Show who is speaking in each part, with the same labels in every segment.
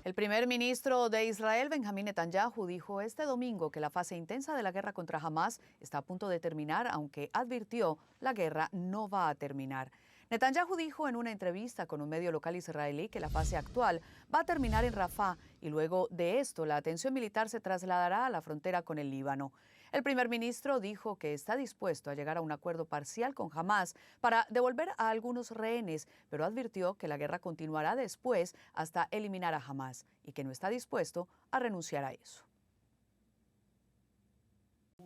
Speaker 1: El primer ministro de Israel, Benjamín Netanyahu, dijo este domingo que la fase intensa de la guerra contra Hamás está a punto de terminar, aunque advirtió la guerra no va a terminar. Netanyahu dijo en una entrevista con un medio local israelí que la fase actual va a terminar en Rafah y luego de esto la atención militar se trasladará a la frontera con el Líbano. El primer ministro dijo que está dispuesto a llegar a un acuerdo parcial con Hamás para devolver a algunos rehenes, pero advirtió que la guerra continuará después hasta eliminar a Hamás y que no está dispuesto a renunciar a eso.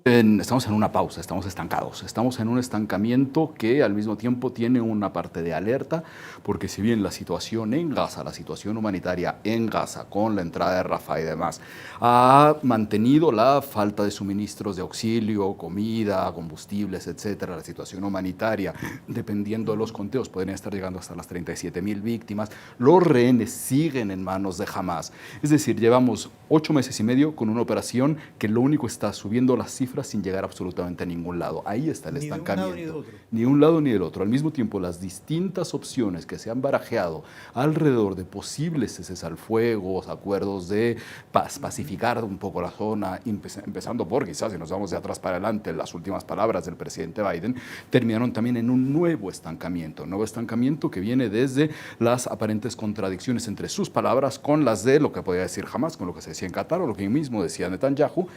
Speaker 2: Estamos en una pausa, estamos estancados, estamos en un estancamiento que al mismo tiempo tiene una parte de alerta, porque si bien la situación en Gaza, la situación humanitaria en Gaza, con la entrada de Rafah y demás, ha mantenido la falta de suministros de auxilio, comida, combustibles, etcétera, la situación humanitaria, dependiendo de los conteos, podrían estar llegando hasta las 37.000 víctimas, los rehenes siguen en manos de Hamás. Es decir, llevamos 8 meses y medio con una operación que lo único está subiendo las cifras sin llegar absolutamente a ningún lado. Ahí está el estancamiento. Ni de un lado ni del otro. Al mismo tiempo, las distintas opciones que se han barajeado alrededor de posibles ceses al fuego, acuerdos de paz, pacificar un poco la zona, empezando por, quizás, si nos vamos de atrás para adelante, las últimas palabras del presidente Biden, terminaron también en un nuevo estancamiento que viene desde las aparentes contradicciones entre sus palabras con las de lo que podía decir Hamás, con lo que se decía en Qatar o lo que mismo decía Netanyahu,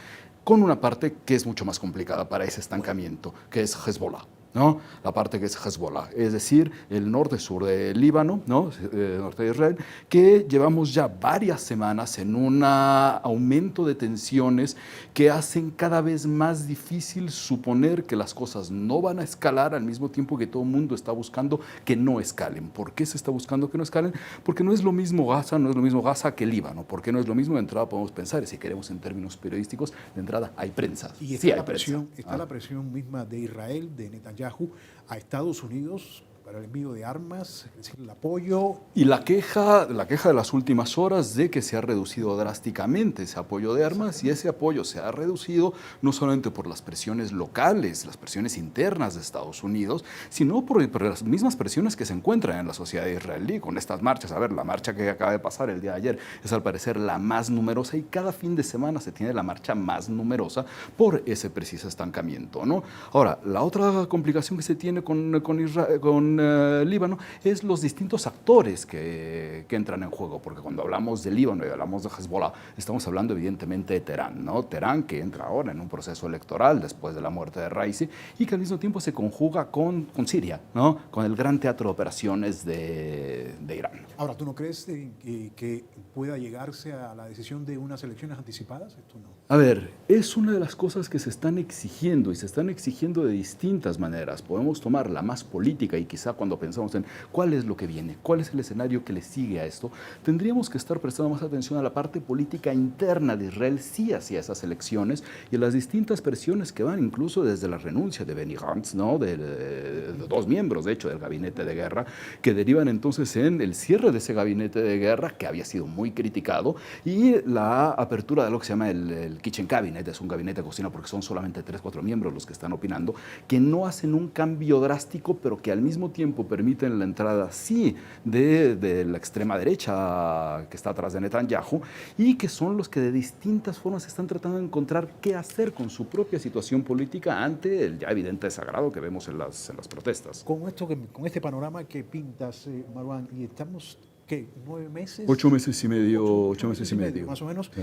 Speaker 2: con una parte que es mucho más complicada para ese estancamiento, que es Hezbollah, ¿no? La parte que es Hezbollah, es decir, el norte-sur del Líbano, ¿no? Norte de Israel, que llevamos ya varias semanas en un aumento de tensiones que hacen cada vez más difícil suponer que las cosas no van a escalar al mismo tiempo que todo el mundo está buscando que no escalen. ¿Por qué se está buscando que no escalen? Porque no es lo mismo Gaza que Líbano. ¿Por qué no es lo mismo? De entrada podemos pensar, y si queremos en términos periodísticos, de entrada hay prensa.
Speaker 3: Y está
Speaker 2: sí
Speaker 3: la
Speaker 2: hay
Speaker 3: presión,
Speaker 2: prensa.
Speaker 3: está la presión misma de Israel, de Netanyahu, a Estados Unidos para el envío de armas, es decir, el apoyo.
Speaker 2: Y la queja de las últimas horas de que se ha reducido drásticamente ese apoyo de armas, y ese apoyo se ha reducido no solamente por las presiones locales, las presiones internas de Estados Unidos, sino por las mismas presiones que se encuentran en la sociedad israelí con estas marchas. A ver, la marcha que acaba de pasar el día de ayer es al parecer la más numerosa, y cada fin de semana se tiene la marcha más numerosa por ese preciso estancamiento, ¿no? Ahora, la otra complicación que se tiene con Líbano es los distintos actores que entran en juego, porque cuando hablamos de Líbano y hablamos de Hezbollah, estamos hablando evidentemente de Teherán, ¿no? Teherán, que entra ahora en un proceso electoral después de la muerte de Raisi y que al mismo tiempo se conjuga con Siria, ¿no? Con el gran teatro de operaciones de Irán.
Speaker 3: Ahora, ¿tú no crees que pueda llegarse a la decisión de unas elecciones anticipadas? Esto no.
Speaker 2: A ver, es una de las cosas que se están exigiendo, y se están exigiendo de distintas maneras. Podemos tomar la más política, y quizá cuando pensamos en cuál es lo que viene, cuál es el escenario que le sigue a esto, tendríamos que estar prestando más atención a la parte política interna de Israel, sí, hacia esas elecciones, y a las distintas presiones que van incluso desde la renuncia de Benny Gantz, ¿no? de 2 miembros, de hecho, del gabinete de guerra, que derivan entonces en el cierre de ese gabinete de guerra, que había sido muy criticado, y la apertura de lo que se llama el Kitchen Cabinet. Es un gabinete de cocina porque son solamente 3-4 miembros los que están opinando, que no hacen un cambio drástico, pero que al mismo tiempo permiten la entrada, sí, de la extrema derecha que está atrás de Netanyahu, y que son los que de distintas formas están tratando de encontrar qué hacer con su propia situación política ante el ya evidente desagrado que vemos en las protestas.
Speaker 3: Con este panorama que pintas, Marwan, y estamos, ¿qué? ¿9 meses?
Speaker 2: 8 meses y medio. 8 meses y medio.
Speaker 3: Más o menos.
Speaker 2: Sí.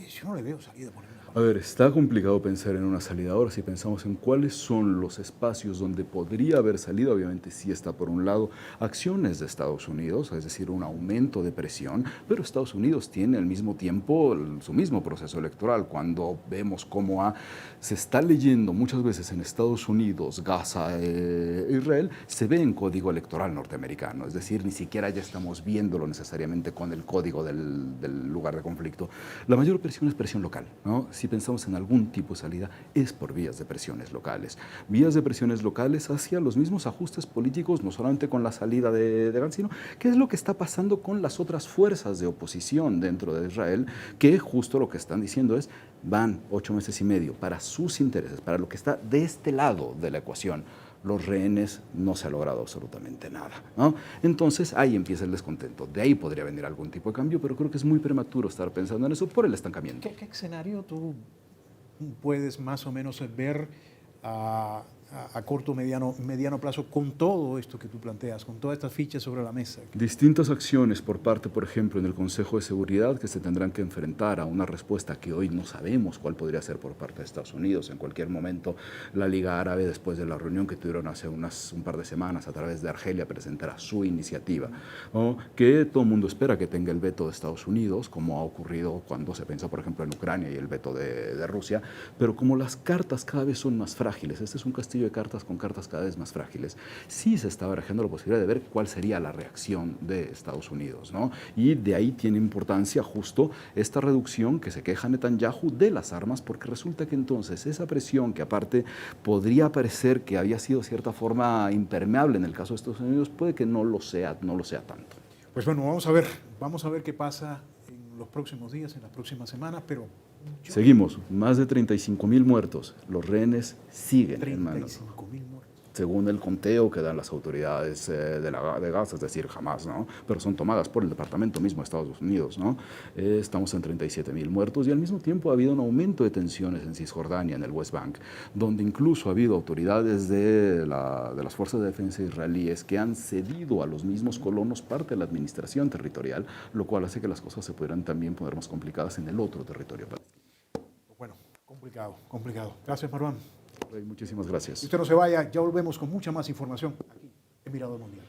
Speaker 3: Yo no le veo salida por ninguna parte.
Speaker 2: A ver, está complicado pensar en una salida. Ahora, si pensamos en cuáles son los espacios donde podría haber salida, obviamente sí está por un lado acciones de Estados Unidos, es decir, un aumento de presión, pero Estados Unidos tiene al mismo tiempo su mismo proceso electoral. Cuando vemos cómo se está leyendo muchas veces en Estados Unidos, Gaza, Israel, se ve en código electoral norteamericano, es decir, ni siquiera ya estamos viéndolo necesariamente con el código del lugar de conflicto. La mayor presión es presión local, ¿no? Si pensamos en algún tipo de salida, es por vías de presiones locales hacia los mismos ajustes políticos, no solamente con la salida de Gantz, sino qué es lo que está pasando con las otras fuerzas de oposición dentro de Israel, que justo lo que están diciendo es, van 8 meses y medio para sus intereses, para lo que está de este lado de la ecuación. los rehenes, no se ha logrado absolutamente nada, ¿no? Entonces ahí empieza el descontento. De ahí podría venir algún tipo de cambio, pero creo que es muy prematuro estar pensando en eso por el estancamiento.
Speaker 3: ¿Qué escenario tú puedes más o menos ver a corto, mediano plazo con todo esto que tú planteas, con todas estas fichas sobre la mesa?
Speaker 2: Distintas acciones por parte, por ejemplo, en el Consejo de Seguridad que se tendrán que enfrentar a una respuesta que hoy no sabemos cuál podría ser por parte de Estados Unidos. En cualquier momento, la Liga Árabe, después de la reunión que tuvieron hace un par de semanas a través de Argelia, presentará su iniciativa, ¿no? Que todo el mundo espera que tenga el veto de Estados Unidos, como ha ocurrido cuando se pensó, por ejemplo, en Ucrania y el veto de Rusia, pero como las cartas cada vez son más frágiles, este es un castillo de cartas con cartas cada vez más frágiles, sí se está barajando la posibilidad de ver cuál sería la reacción de Estados Unidos, ¿no? Y de ahí tiene importancia justo esta reducción que se queja Netanyahu de las armas, porque resulta que entonces esa presión que aparte podría parecer que había sido de cierta forma impermeable en el caso de Estados Unidos, puede que no lo sea tanto.
Speaker 3: Pues bueno, vamos a ver qué pasa en los próximos días, en las próximas semanas, pero
Speaker 2: seguimos, más de 35.000 muertos, los rehenes siguen en manos.
Speaker 3: 35.000 muertos.
Speaker 2: Según el conteo que dan las autoridades de Gaza, es decir, Hamas, ¿no? Pero son tomadas por el Departamento mismo de Estados Unidos, ¿no? Estamos en 37.000 muertos y al mismo tiempo ha habido un aumento de tensiones en Cisjordania, en el West Bank, donde incluso ha habido autoridades de las Fuerzas de Defensa israelíes que han cedido a los mismos colonos parte de la administración territorial, lo cual hace que las cosas se pudieran también poner más complicadas en el otro territorio palestino.
Speaker 3: Bueno, complicado. Gracias, Marwan.
Speaker 2: Muchísimas gracias.
Speaker 3: Si usted no se vaya, ya volvemos con mucha más información aquí en Mirador Mundial.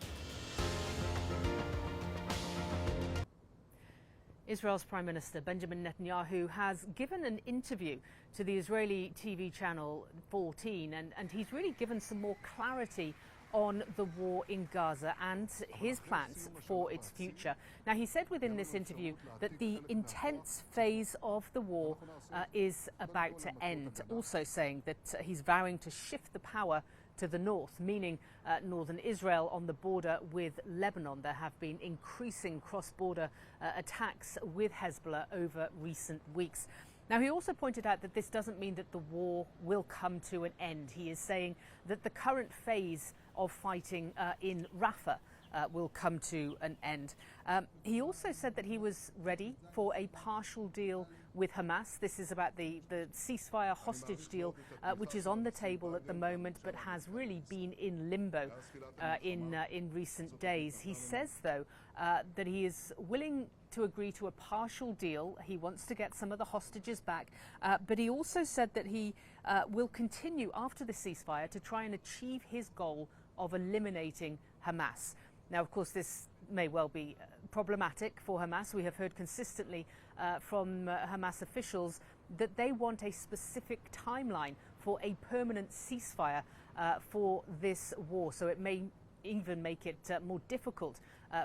Speaker 4: Israel's Prime Minister Benjamin Netanyahu has given an interview to the Israeli TV channel 14, and he's really given some more clarity on the war in Gaza and his plans for its future. Now, he said within this interview that the intense phase of the war is about to end, also saying that he's vowing to shift the power to the north, meaning northern Israel on the border with Lebanon. There have been increasing cross-border attacks with Hezbollah over recent weeks. Now, he also pointed out that this doesn't mean that the war will come to an end. He is saying that the current phase of fighting in Rafah will come to an end. He also said that he was ready for a partial deal with Hamas. This is about the ceasefire hostage deal, which is on the table at the moment, but has really been in limbo in recent days. He says, though, that he is willing to agree to a partial deal. He wants to get some of the hostages back, but he also said that he will continue after the ceasefire to try and achieve his goal of eliminating Hamas. Now, of course, this may well be problematic for Hamas. We have heard consistently from Hamas officials that they want a specific timeline for a permanent ceasefire for this war. So it may even make it more difficult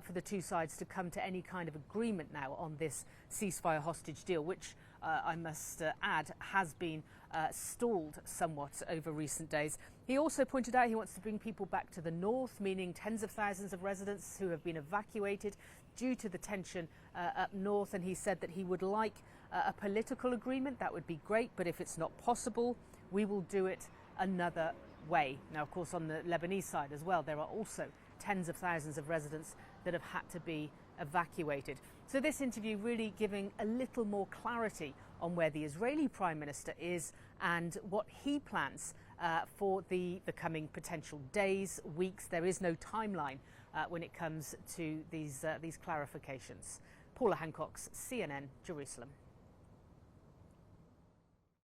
Speaker 4: for the two sides to come to any kind of agreement now on this ceasefire hostage deal, which I must add has been stalled somewhat over recent days. He also pointed out he wants to bring people back to the north, meaning tens of thousands of residents who have been evacuated due to the tension up north. And he said that he would like a political agreement. That would be great, but if it's not possible, we will do it another way. Now, of course, on the Lebanese side as well, there are also tens of thousands of residents that have had to be evacuated. So this interview really giving a little more clarity on where the Israeli Prime Minister is and what he plans for the coming potential days, weeks. There is no timeline when it comes to these clarifications. Paula Hancock, CNN, Jerusalem.